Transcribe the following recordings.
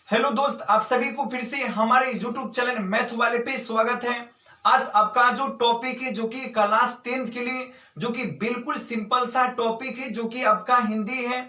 Hello दोस्त, आप सभी को फिर से हमारे YouTube चैनल मैथ वाले पे स्वागत है। आज आपका जो टॉपिक है जो कि क्लास 10th के लिए जो कि बिल्कुल सिंपल सा टॉपिक है जो कि आपका हिंदी है।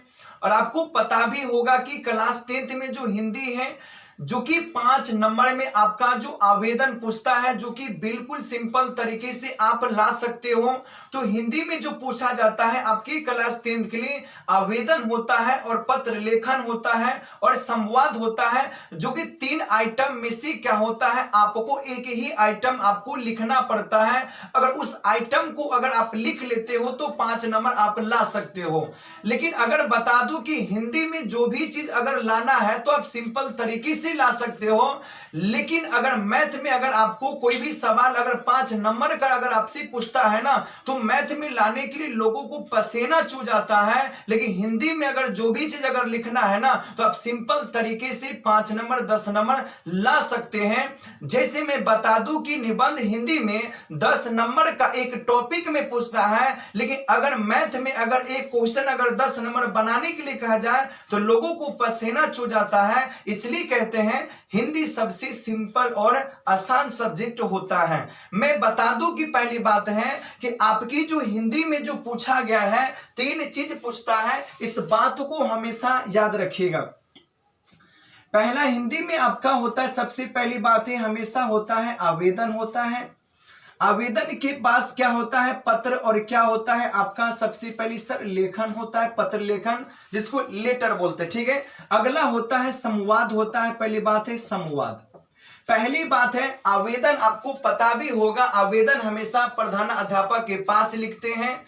और आपको पता भी होगा कि क्लास 10th में जो हिंदी है जो कि 5 नंबर में आपका जो आवेदन पूछता है जो कि बिल्कुल सिंपल तरीके से आप ला सकते हो। तो हिंदी में जो पूछा जाता है आपकी क्लास 10th के लिए आवेदन होता है और पत्र लेखन होता है और संवाद होता है जो कि 3 आइटम में से क्या होता है आपको एक ही आइटम आपको लिखना पड़ता है। अगर उस आइटम को अगर आप लिख लेते हो तो 5 नंबर आप ला सकते हो। लेकिन अगर बता दूं कि हिंदी में जो भी चीज अगर लाना है तो आप सिंपल तरीके से ला सकते हो। लेकिन अगर मैथ में अगर आपको कोई भी सवाल अगर 5 नंबर का अगर आपसे पूछता है ना तो मैथ में लाने के लिए लोगों को पसीना चू जाता है। लेकिन हिंदी में अगर जो भी चीज अगर लिखना है ना तो आप सिंपल तरीके से 5 नंबर 10 नंबर ला सकते हैं। जैसे मैं बता दूं कि निबंध हिंदी में 10 नंबर का एक टॉपिक में पूछता है, लेकिन अगर मैथ में अगर एक क्वेश्चन अगर 10 नंबर बनाने के लिए कहा जाए तो लोगों को पसीना चू जाता है। इसलिए कहते हैं हिंदी सबसे सिंपल और आसान सब्जेक्ट होता है। मैं बता दूं कि पहली बात है कि आपकी जो हिंदी में जो पूछा गया है 3 चीज पूछता है, इस बात को हमेशा याद रखिएगा। पहला हिंदी में आपका होता है, सबसे पहली बात है हमेशा होता है आवेदन होता है। आवेदन के पास क्या होता है पत्र, और क्या होता है आपका सबसे पहली सर लेखन होता है, पत्र लेखन जिसको लेटर बोलते हैं। ठीक है, अगला होता है संवाद होता है। पहली बात है संवाद। पहली बात है आवेदन, आपको पता भी होगा आवेदन हमेशा प्रधान अध्यापक के पास लिखते हैं।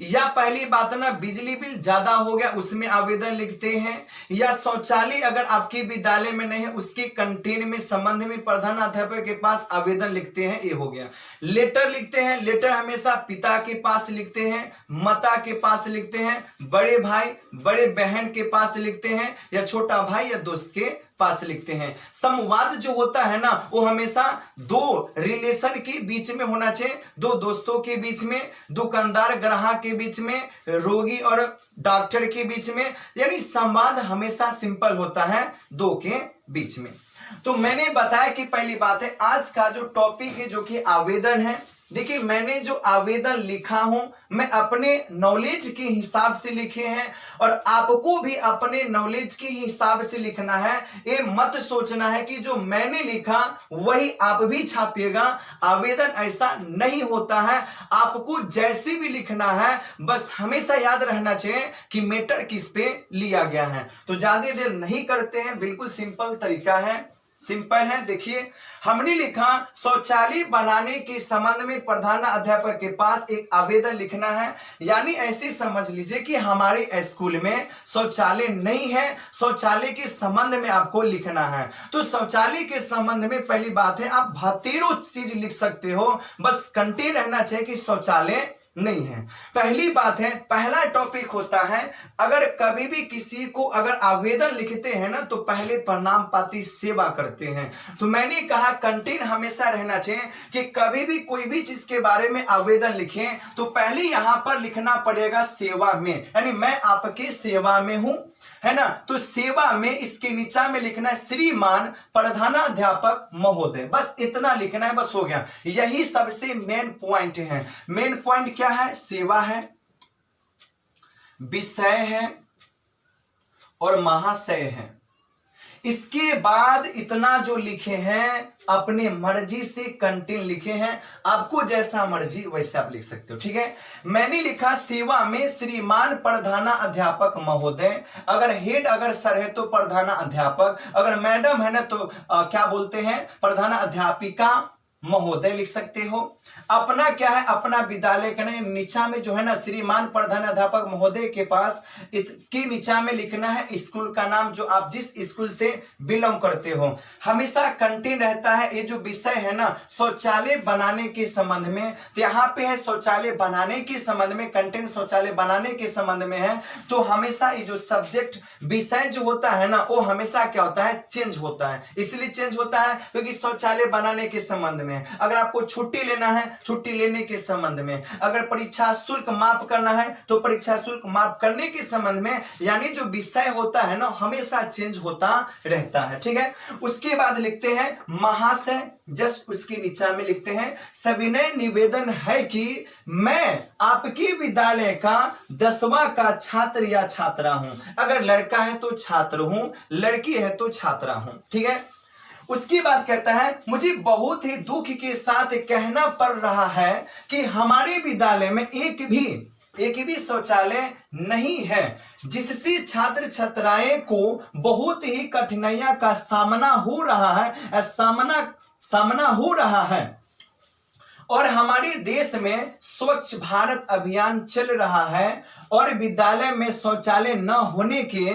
या पहली बात ना बिजली बिल ज्यादा हो गया उसमें आवेदन लिखते हैं, या शौचालय अगर आपके विद्यालय में नहीं है उसके कंटेन में संबंध में प्रधान अध्यापक के पास आवेदन लिखते हैं। ये हो गया। लेटर लिखते हैं, लेटर हमेशा पिता के पास लिखते हैं, माता के पास लिखते हैं, बड़े भाई बड़े बहन के पास लिखते हैं, या छोटा भाई या दोस्त के पास लिखते हैं। संवाद जो होता है ना वो हमेशा 2 रिलेशन के बीच में होना चाहिए, 2 दोस्तों के बीच में, दुकानदार ग्राहक के बीच में, रोगी और डॉक्टर के बीच में। यानी संवाद हमेशा सिंपल होता है 2 के बीच में। तो मैंने बताया कि पहली बात है आज का जो टॉपिक है जो कि आवेदन है। देखिए मैंने जो आवेदन लिखा हूं मैं अपने नॉलेज के हिसाब से लिखे हैं और आपको भी अपने नॉलेज के हिसाब से लिखना है। ये मत सोचना है कि जो मैंने लिखा वही आप भी छापिएगा। आवेदन ऐसा नहीं होता है, आपको जैसे भी लिखना है बस हमेशा याद रहना चाहिए कि मैटर किस पे लिया गया है। तो ज्यादा देर नहीं करते हैं, बिल्कुल सिंपल तरीका है, सिंपल है। देखिए हमने लिखा शौचालय बनाने के संबंध में प्रधान अध्यापक के पास एक आवेदन लिखना है। यानी ऐसे समझ लीजिए कि हमारे स्कूल में शौचालय नहीं है, शौचालय के संबंध में आपको लिखना है। तो शौचालय के संबंध में पहली बात है आप 72 चीज लिख सकते हो, बस कंटेन रहना चाहिए कि शौचालय नहीं है। पहली बात है पहला टॉपिक होता है अगर कभी भी किसी को अगर आवेदन लिखते हैं ना तो पहले प्रणाम पाती सेवा करते हैं। तो मैंने कहा कंटेन हमेशा रहना चाहिए कि कभी भी कोई भी चीज के बारे में आवेदन लिखें तो पहले यहां पर लिखना पड़ेगा सेवा में, यानी मैं आपके सेवा में हूं, है ना। तो सेवा में इसके नीचा में लिखना है श्रीमान प्रधानाध्यापक महोदय, बस इतना लिखना है, बस हो गया। यही सबसे मेन पॉइंट है। मेन पॉइंट क्या है? सेवा है, विषय है और महाशय है। इसके बाद इतना जो लिखे हैं अपने मर्जी से कंटेन लिखे हैं, आपको जैसा मर्जी वैसे आप लिख सकते हो। ठीक है, मैंने लिखा सेवा में श्रीमान प्रधान अध्यापक महोदय। अगर हेड अगर सर है तो प्रधान अध्यापक, अगर मैडम है ना तो क्या बोलते हैं प्रधान अध्यापिका महोदय लिख सकते हो। अपना क्या है अपना विद्यालय का नहीं, नीचा में जो है ना श्रीमान प्रधानाध्यापक महोदय के पास इसके नीचा में लिखना है स्कूल का नाम जो आप जिस स्कूल से बिलोंग करते हो। हमेशा कंटेन रहता है ये जो विषय है ना शौचालय बनाने के संबंध में, तो यहाँ पे है शौचालय बनाने के संबंध में, कंटेन शौचालय बनाने के संबंध में है। तो हमेशा ये जो सब्जेक्ट विषय जो होता है ना वो हमेशा क्या होता है चेंज होता है। इसलिए चेंज होता है क्योंकि शौचालय बनाने के संबंध में में, अगर आपको छुट्टी लेना है छुट्टी लेने के संबंध में, अगर परीक्षा शुल्क माफ करना है तो परीक्षा शुल्क माफ करने के संबंध में, यानी जो विषय होता है ना हमेशा चेंज होता रहता है। ठीक है, उसके बाद लिखते हैं महाशय, जस्ट उसके नीचे में लिखते हैं सविनय निवेदन है कि मैं आपके विद्यालय का 10वां का छात्र या छात्रा हूं। अगर लड़का है तो छात्र हूं, लड़की है तो छात्रा हूं। ठीक है, उसके बाद कहता है मुझे बहुत ही दुख के साथ कहना पड़ रहा है कि हमारे विद्यालय में एक भी शौचालय नहीं है, जिससे छात्र छात्राएं को बहुत ही कठिनाइयों का सामना हो रहा है और हमारे देश में स्वच्छ भारत अभियान चल रहा है और विद्यालय में शौचालय न होने के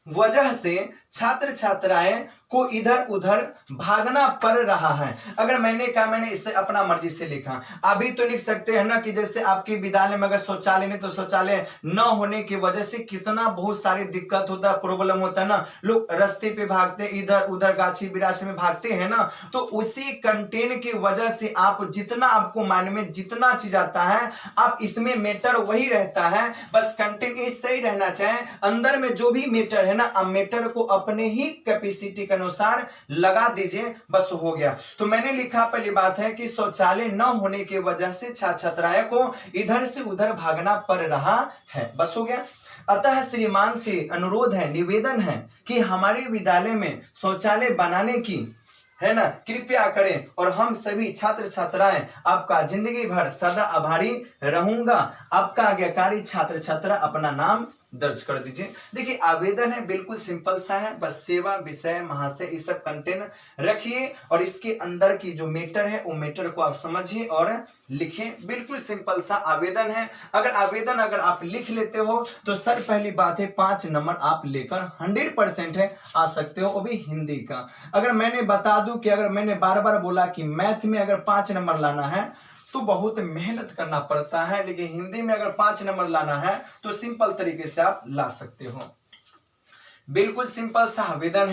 वजह से छात्र छात्राएं को इधर उधर भागना पड़ रहा है। अगर मैंने कहा मैंने इसे अपना मर्जी से लिखा, अभी तो लिख सकते हैं ना कि जैसे आपके विद्यालय में अगर शौचालय नहीं तो शौचालय न होने की वजह से कितना बहुत सारी दिक्कत होता है, प्रॉब्लम होता है ना, लोग रास्ते पे भागते इधर उधर गाछी बिराछी में भागते हैं ना, तो उसी कंटेंट की वजह से आप जितना आपको माइंड में जितना चीज आता है आप इसमें मैटर वही रहता है, बस कंटेंट ये सही रहना चाहिए। अंदर में जो भी मैटर है ना आप मैटर को अपने ही कैपेसिटी के अनुसार लगा दीजिए, बस हो गया। तो मैंने लिखा पहली बात है कि शौचालय न होने की वजह से छात्र छात्राएं को इधर से उधर भागना पड़ रहा है, बस हो गया। अतः श्रीमान से अनुरोध है, निवेदन है कि हमारे विद्यालय में शौचालय बनाने की है ना कृपया करें और हम सभी छात्र छात्राएं आपका जिंदगी भर सदा आभारी रहूंगा। आपका आज्ञाकारी छात्र छात्रा अपना नाम दर्ज कर दीजिए। देखिए आवेदन है बिल्कुल सिंपल सा है, बस सेवा विषय महाशय ये सब कंटेंट रखिए और इसके अंदर की जो मैटर है वो मैटर को आप समझिए और लिखिए। बिल्कुल सिंपल सा आवेदन है। अगर आप लिख लेते हो तो सर पहली बात है 5 नंबर आप लेकर 100% है आ सकते हो, वो भी हिंदी का। अगर मैंने बता दूं कि अगर मैंने बार बार बोला कि मैथ में अगर 5 नंबर लाना है तो बहुत मेहनत करना पड़ता है, लेकिन हिंदी में अगर 5 नंबर लाना है तो सिंपल तरीके से आप ला सकते हो। बिल्कुल सिंपल सा आवेदन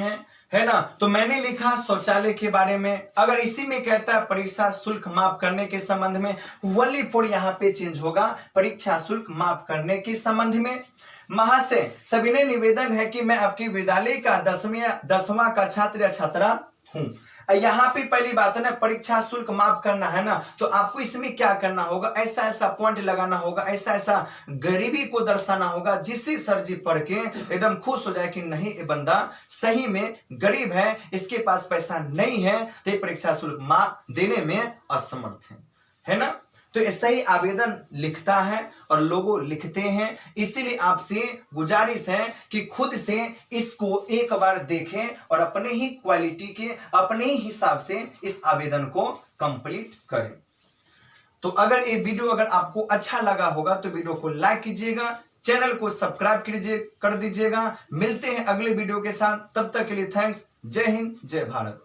है ना। तो मैंने लिखा शौचालय के बारे में, अगर इसी में कहता है परीक्षा शुल्क माफ करने के संबंध में, वली फोर यहाँ पे चेंज होगा परीक्षा शुल्क माफ करने के संबंध में। महाशय सविनय निवेदन है कि मैं आपके विद्यालय का 10वां का छात्र या छात्रा हूं। यहाँ पे पहली बात है ना परीक्षा शुल्क माफ करना है ना, तो आपको इसमें क्या करना होगा, ऐसा ऐसा पॉइंट लगाना होगा, ऐसा ऐसा गरीबी को दर्शाना होगा जिससे सर जी पढ़ के एकदम खुश हो जाए कि नहीं ये बंदा सही में गरीब है, इसके पास पैसा नहीं है तो ये परीक्षा शुल्क माफ देने में असमर्थ है ना। तो ऐसा ही आवेदन लिखता है और लोगों लिखते हैं, इसीलिए आपसे गुजारिश है कि खुद से इसको एक बार देखें और अपने ही क्वालिटी के अपने ही हिसाब से इस आवेदन को कंप्लीट करें। तो अगर ये वीडियो अगर आपको अच्छा लगा होगा तो वीडियो को लाइक कीजिएगा, चैनल को सब्सक्राइब कर दीजिएगा। मिलते हैं अगले वीडियो के साथ, तब तक के लिए थैंक्स। जय हिंद जय भारत।